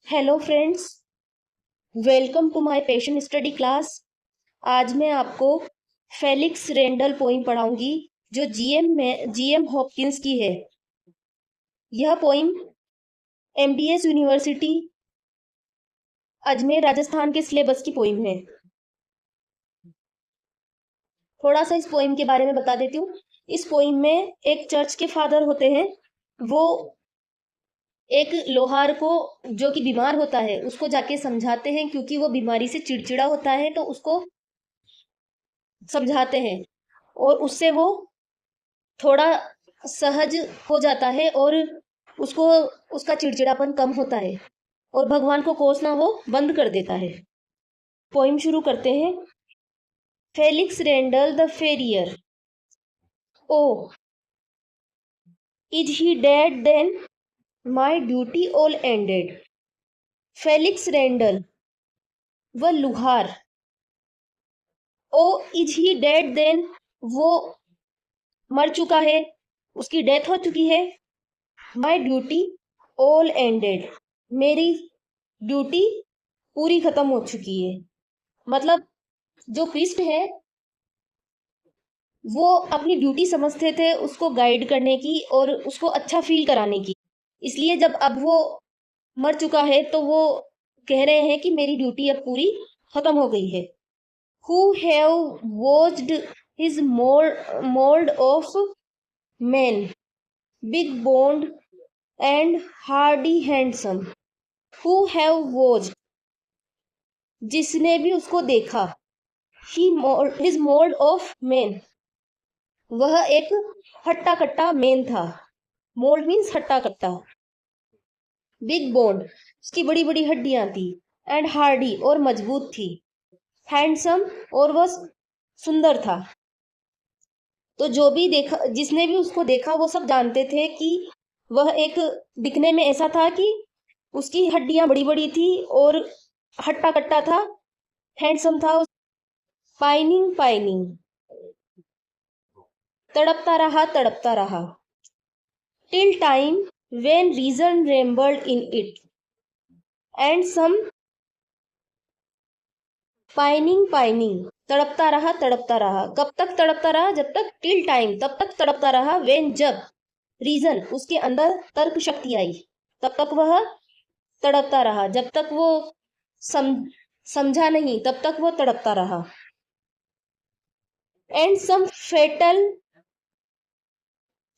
Hello friends, welcome to my passion study class. आज मैं आपको फेलिक्स रेंडल पोइम पढ़ाऊंगी जो जीएम हॉपकिंस की है। यह poem MDS university Ajmer Rajasthan के सिलेबस की पोइम है। थोड़ा सा इस पोइम के बारे में बता देती हूँ। इस पोइम में एक चर्च के फादर होते हैं। वो एक लोहार को जो कि बीमार होता है उसको जाके समझाते हैं, क्योंकि वो बीमारी से चिड़चिड़ा होता है तो उसको समझाते हैं और उससे वो थोड़ा सहज हो जाता है और उसको उसका चिड़चिड़ापन कम होता है और भगवान को कोसना वो बंद कर देता है। पोइम शुरू करते हैं। Felix Randal the farrier, O is he dead then my duty all ended. Felix Randal व लुहार, O is he dead then, वो मर चुका है, उसकी डेथ हो चुकी है। माई ड्यूटी ऑल एंडेड, मेरी ड्यूटी पूरी खत्म हो चुकी है। मतलब जो प्रीस्ट है वो अपनी ड्यूटी समझते थे उसको गाइड करने की और उसको अच्छा फील कराने की। इसलिए जब अब वो मर चुका है तो वो कह रहे हैं कि मेरी ड्यूटी अब पूरी खत्म हो गई है। Who have watched his mould of man, big bond and Hardy handsome. Who have watched, जिसने भी उसको देखा। हिज मोल्ड ऑफ मैन, वह एक हट्टा कट्टा मैन था। मोल्ड मीन्स हट्टा कट्टा। बिग बोन्ड, उसकी बड़ी बड़ी हड्डियां थी। एंड हार्डी, और मजबूत थी। हैंडसम, और वह सुंदर था। तो जो भी देखा, जिसने भी उसको देखा वो सब जानते थे कि वह एक दिखने में ऐसा था कि उसकी हड्डियां बड़ी बड़ी थी और हट्टा कट्टा था, हैंडसम था। पाइनिंग पाइनिंग, तड़पता रहा तड़पता रहा। Till time when reason rambled in it, and some pining, तड़पता रहा। कब तक तड़पता रहा? जब तक, टिल टाइम, तब तक तड़पता रहा। when, जब, रीजन, उसके अंदर तर्क शक्ति आई, तब तक वह तड़पता रहा। जब तक वो समझा नहीं तब तक वो तड़पता रहा। And some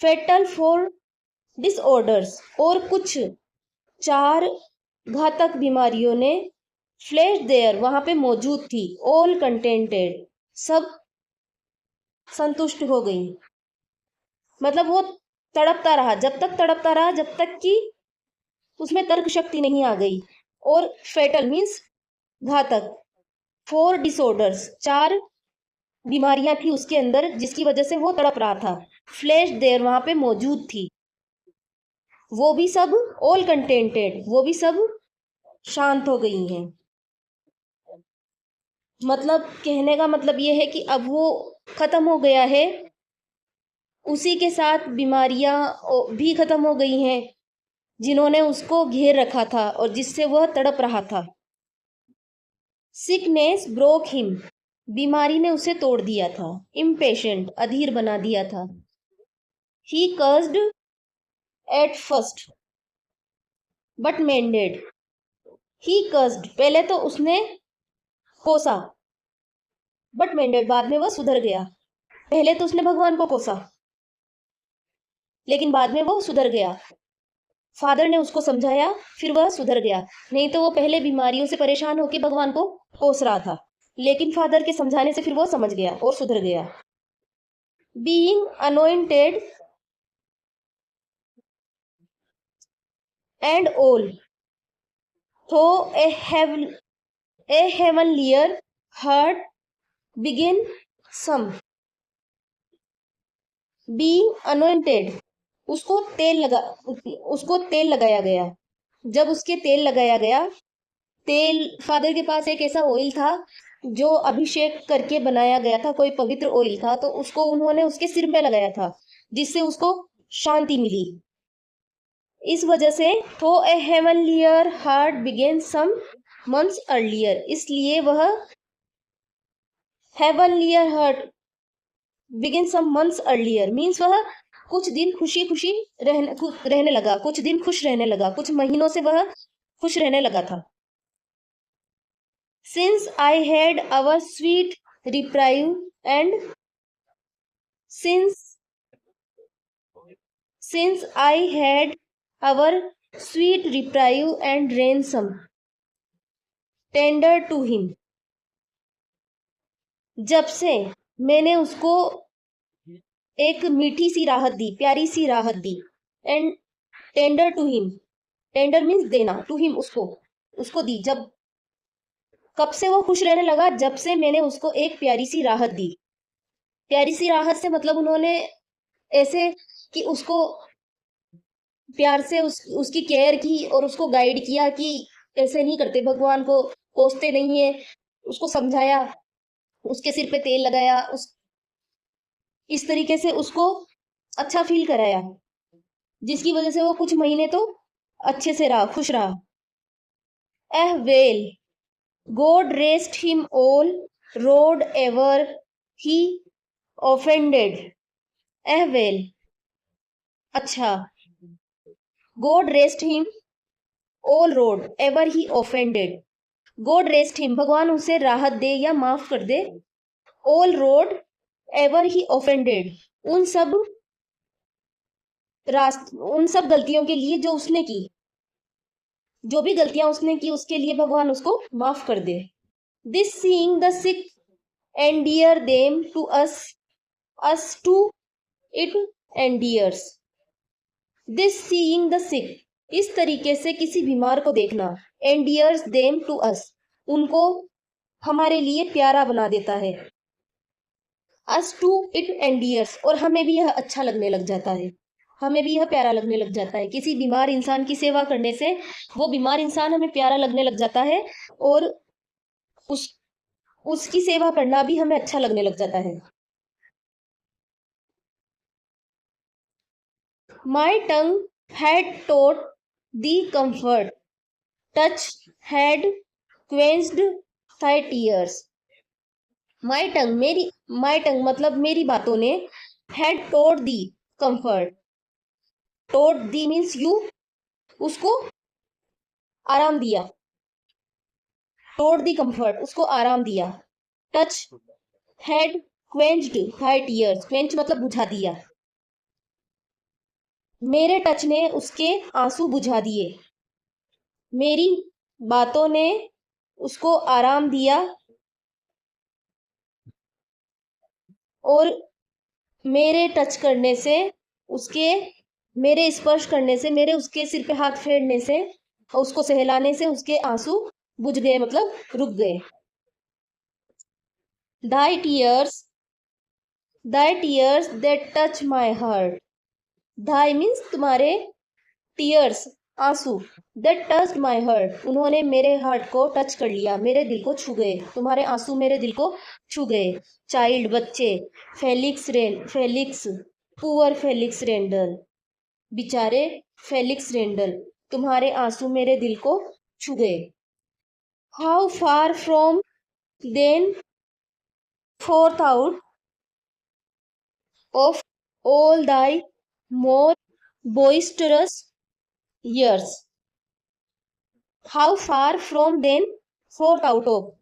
fatal four disorders, और कुछ 4 घातक बीमारियों ने फ्लैश देयर, वहां पे मौजूद थी। ऑल कंटेंटेड, सब संतुष्ट हो गई। मतलब वो तड़पता रहा, जब तक तड़पता रहा जब तक कि उसमें तर्क शक्ति नहीं आ गई। और फेटल मीन्स घातक। 4 डिसऑर्डर्स, 4 बीमारियां थी उसके अंदर जिसकी वजह से वो तड़प रहा था। फ्लैश देयर, वहां पे मौजूद थी। वो भी सब, ऑल कंटेंटेड, वो भी सब शांत हो गई हैं। मतलब कहने का मतलब ये है कि अब वो खत्म हो गया है, उसी के साथ बीमारियां भी खत्म हो गई हैं जिन्होंने उसको घेर रखा था और जिससे वह तड़प रहा था। सिकनेस ब्रोक हिम, बीमारी ने उसे तोड़ दिया था। इम्पेशेंट, अधीर बना दिया था। He cursed at first but mended, he cursed, पहले तो उसने कोसा, बट मेंडेड, बाद में वह सुधर गया। पहले तो उसने भगवान को कोसा लेकिन बाद में वो सुधर गया। फादर ने उसको समझाया, फिर वह सुधर गया। नहीं तो वो पहले बीमारियों से परेशान होकर भगवान को कोस रहा था, लेकिन फादर के समझाने से फिर वो समझ गया और सुधर गया। बीइंग अनोइंटेड एंड ओल, थो a heavenlier heart begin some. Being anointed, उसको तेल लगाया गया। जब उसके तेल लगाया गया, तेल, फादर के पास एक ऐसा ऑयल था जो अभिषेक करके बनाया गया था, कोई पवित्र ऑयल था, तो उसको उन्होंने उसके सिर में लगाया था जिससे उसको शांति मिली। इस वजह से though a heavenlier heart began some months earlier, इसलिए वह heavenlier heart began some months earlier means वह कुछ दिन खुशी खुशी रहने लगा, कुछ दिन खुश रहने लगा, कुछ महीनों से वह खुश रहने लगा था। Since I had our sweet reprieve and since I had our sweet reprieve and ransom tender to him, जब से मैंने उसको एक मीठी सी राहत दी, प्यारी सी राहत दी, and tender to him, tender means देना, टू हिम उसको दी। जब कब से वो खुश रहने लगा? जब से मैंने उसको एक प्यारी सी राहत दी। प्यारी सी राहत से मतलब उन्होंने ऐसे कि उसको प्यार से उसकी केयर की और उसको गाइड किया कि ऐसे नहीं करते, भगवान को कोसते नहीं है, उसको समझाया, उसके सिर पे तेल लगाया, इस तरीके से उसको अच्छा फील कराया, जिसकी वजह से वो कुछ महीने तो अच्छे से रहा, खुश रहा। Ah well God rest him all road ever he offended. Ah well अच्छा, God rest him all road ever he offended, God rest him भगवान उसे राहत दे या माफ कर दे, all road ever he offended उन सब गलतियों के लिए जो उसने की, जो भी गलतियां उसने की उसके लिए भगवान उसको माफ कर दे। This seeing the sick endear them to us too it endears. This seeing the sick, इस तरीके से किसी बीमार को देखना, एंडियर्स देम टू अस, उनको हमारे लिए प्यारा बना देता है, अस टू इट एंडियर्स, और हमें भी यह अच्छा लगने लग जाता है, हमें भी यह प्यारा लगने लग जाता है। किसी बीमार इंसान की सेवा करने से वो बीमार इंसान हमें प्यारा लगने लग जाता है और उसकी सेवा करना भी हमें अच्छा लगने लग जाता है। My tongue had taught thee comfort, touch had quenched thy tears. My tongue मतलब मेरी बातों ने, had taught thee comfort, taught thee means you, उसको आराम दिया, टोट दी कंफर्ट उसको आराम दिया, touch had quenched thy tears, quench मतलब बुझा दिया, मेरे टच ने उसके आंसू बुझा दिए, मेरी बातों ने उसको आराम दिया, और मेरे टच करने से उसके, मेरे स्पर्श करने से, मेरे उसके सिर पे हाथ फेरने से, उसको सहलाने से उसके आंसू बुझ गए, मतलब रुक गए। Thy tears that touch my heart, thy means तुम्हारे, टीयर्स आंसू, दैट टच माई हार्ट उन्होंने मेरे हार्ट को टच कर लिया, मेरे दिल को छू गए, तुम्हारे आंसू मेरे दिल को छू गए। चाइल्ड बच्चे, फेलिक्स पुअर फेलिक्स रेंडल, बेचारे फेलिक्स रेंडल, तुम्हारे आंसू मेरे दिल को छू गए। How far from then forth out of all thy more boisterous years, how far from then forth out of,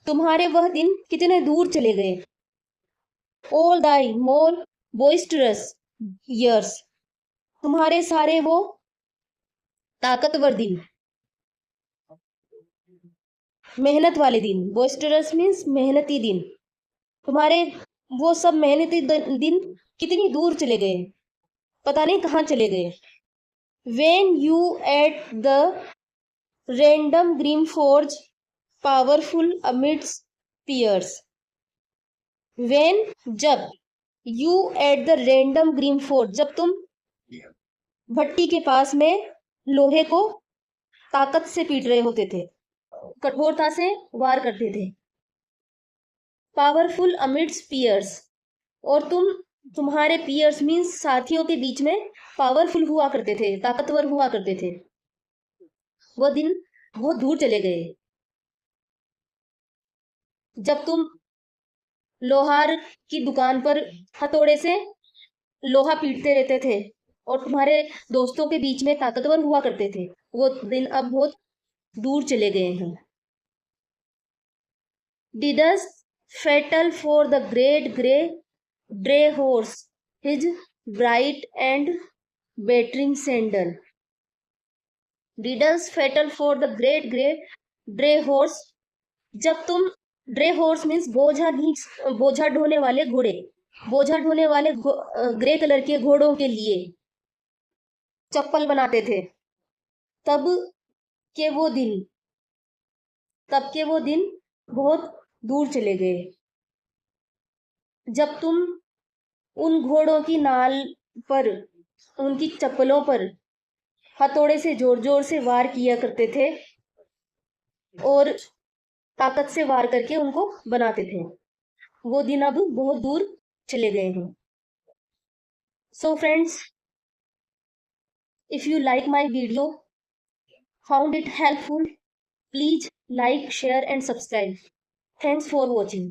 तुम्हारे वह दिन कितने दूर चले गए, all thy more boisterous years तुम्हारे सारे वो ताकतवर दिन, मेहनत वाले दिन, boisterous मीन्स मेहनती दिन, तुम्हारे वो सब मेहनती दिन कितनी दूर चले गए, पता नहीं कहाँ चले गए। When you at the random grim forge powerful amidst peers, when जब, you at the random grim forge जब तुम भट्टी के पास में लोहे को ताकत से पीट रहे होते थे, कठोरता से वार करते थे, पावरफुल अमिड्स पियर्स, और तुम तुम्हारे पियर्स मीन्स साथियों के बीच में पावरफुल हुआ करते थे, ताकतवर हुआ करते थे। वो दिन बहुत दूर चले गए। जब तुम लोहार की दुकान पर हथौड़े से लोहा पीटते रहते थे और तुम्हारे दोस्तों के बीच में ताकतवर हुआ करते थे, वो दिन अब बहुत दूर चले गए हैं। Didas fatal for the great grey horse, his bright and battering sandal. Didas fatal for the great grey horse. जब तुम ड्रे हॉर्स मीन्स बोझा ढोने वाले घोड़े, बोझा ढोने वाले ग्रे कलर के घोड़ों के लिए चप्पल बनाते थे, तब के वो दिन बहुत दूर चले गए। जब तुम उन घोड़ों की नाल पर, उनकी चप्पलों पर हथौड़े से जोर जोर से वार किया करते थे और ताकत से वार करके उनको बनाते थे, वो दिन अब बहुत दूर चले गए हैं। So friends, if you like my video, found it helpful, please like, share and subscribe. Thanks for watching.